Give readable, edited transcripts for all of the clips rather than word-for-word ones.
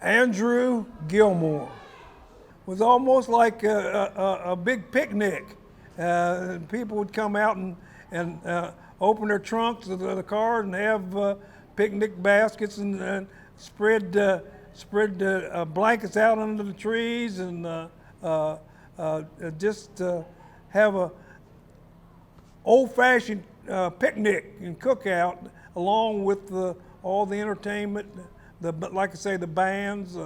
Andrew Gilmore. It was almost like a big picnic. People would come out and open their trunks of the car and have picnic baskets and spread blankets out under the trees and just have a old-fashioned picnic and cookout along with all the entertainment. Like I say, the bands.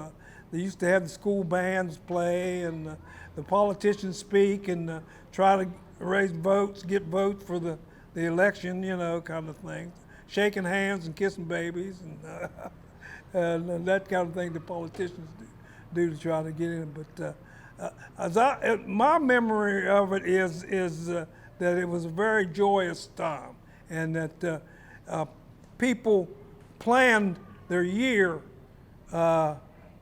They used to have the school bands play and the politicians speak and try to raise votes, get votes for the election, kind of thing. Shaking hands and kissing babies and that kind of thing the politicians do to try to get in. But my memory of it is that it was a very joyous time and that people planned their year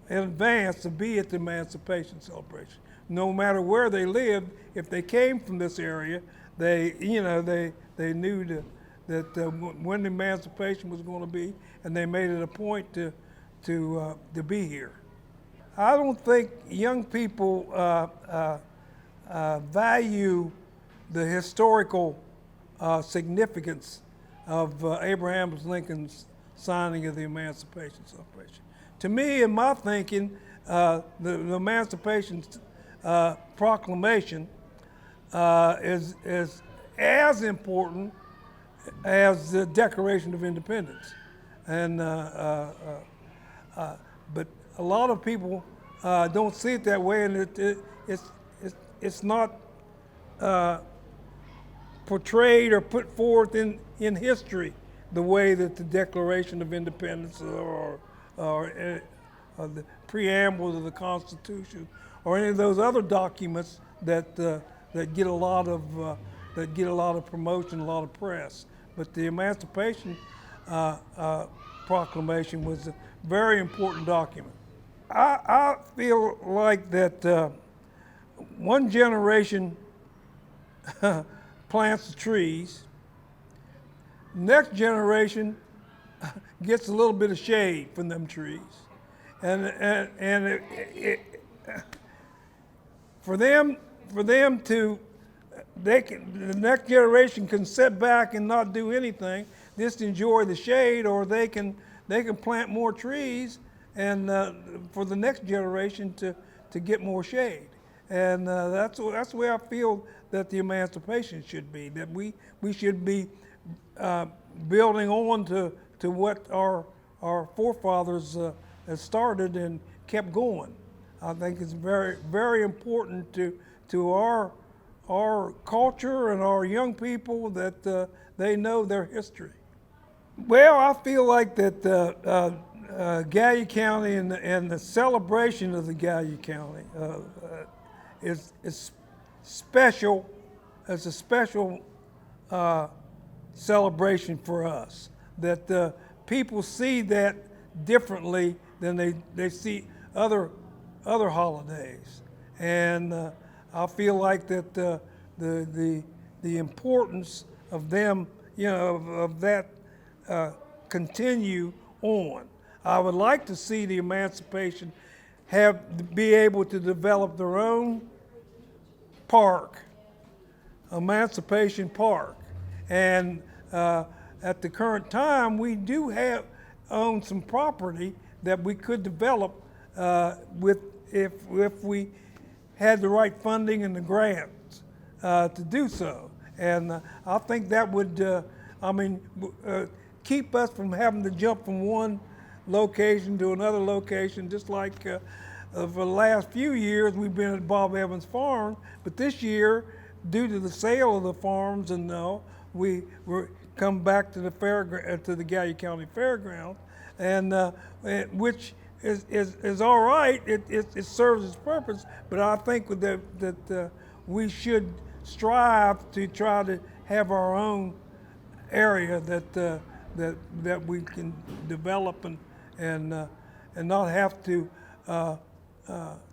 in advance to be at the Emancipation celebration. No matter where they lived, if they came from this area, they knew that when the Emancipation was going to be, and they made it a point to be here. I don't think young people value the historical significance of Abraham Lincoln's signing of the Emancipation celebration. To me, in my thinking, the Emancipation Proclamation is as important as the Declaration of Independence, and but a lot of people don't see it that way, and it's not portrayed or put forth in history the way that the Declaration of Independence or the preamble of the Constitution or any of those other documents that get a lot of promotion, a lot of press. But the Emancipation Proclamation was a very important document. I feel like that one generation plants the trees, next generation gets a little bit of shade from them trees, and for them to the next generation can sit back and not do anything, just enjoy the shade, or they can plant more trees and for the next generation to get more shade, and that's the way I feel that the emancipation should be. That we should be building on to what our forefathers had started and kept going. I think it's very, very important to our culture and our young people that they know their history. Well, I feel like that Gallia County and the celebration of the Gallia County is special. It's a special celebration for us. That people see that differently than they see other holidays, and I feel like that the importance of them, of that continue on. I would like to see the Emancipation be able to develop their own park, Emancipation Park, and at the current time we do own some property that we could develop if we had the right funding and the grants to do so. And I think that would, keep us from having to jump from one location to another location, just like for the last few years we've been at Bob Evans Farm, but this year, due to the sale of the farms and we come back to the Gallia County Fairgrounds, and which is all right. It serves its purpose, but I think that we should strive to try to have our own area that we can develop and not have to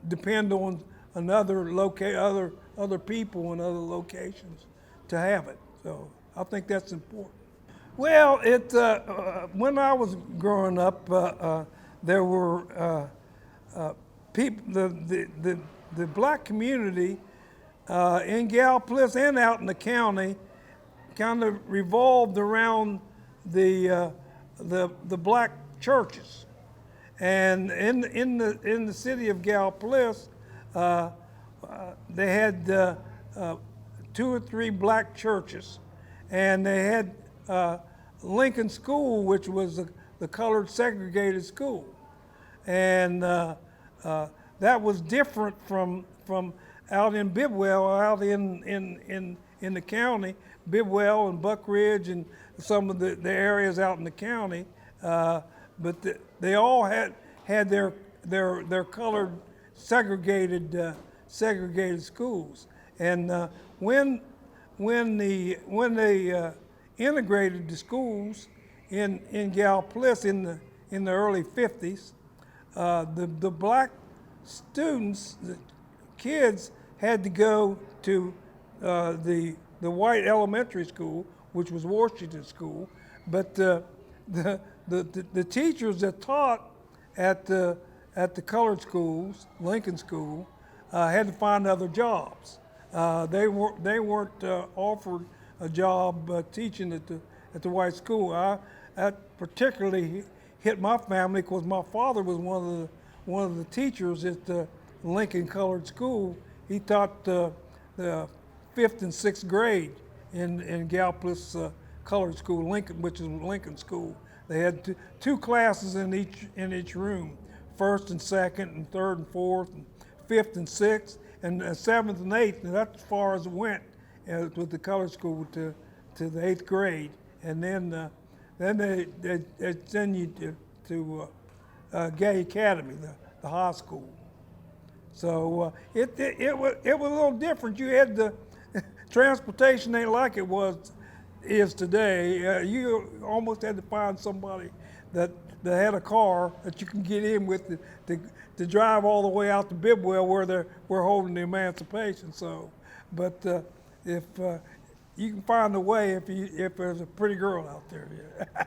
depend on other people in other locations to have it. So I think that's important. Well, when I was growing up, there were people, the black community in Gallipolis and out in the county kind of revolved around the black churches. And in the city of Gallipolis, they had 2 or 3 black churches, and they had Lincoln School, which was the colored segregated school, and that was different from out in Bidwell, out in the county, Bidwell and Buck Ridge and some of the areas out in the county, but they all had their colored segregated schools, and when they integrated the schools in Gallipolis in the early 50s, the black students, the kids, had to go to the white elementary school, which was Washington School, but the teachers that taught at the colored schools, Lincoln School, had to find other jobs. They weren't offered a job teaching at the white school. That particularly hit my family because my father was one of the teachers at the Lincoln Colored School. He taught the 5th and 6th grade in Gallipolis Colored School, Lincoln, which is Lincoln School. They had 2 classes in each room, 1st and 2nd and 3rd and 4th and 5th and 6th and 7th and 8th, and that's as far as it went with the colored school to the 8th grade, and then they send you to Gallia County, the high school. So it was a little different. You had the transportation ain't like it is today. You almost had to find somebody that had a car that you can get in with to drive all the way out to Bidwell where we're holding the Emancipation. So, but if you can find a way if there's a pretty girl out there. Yeah.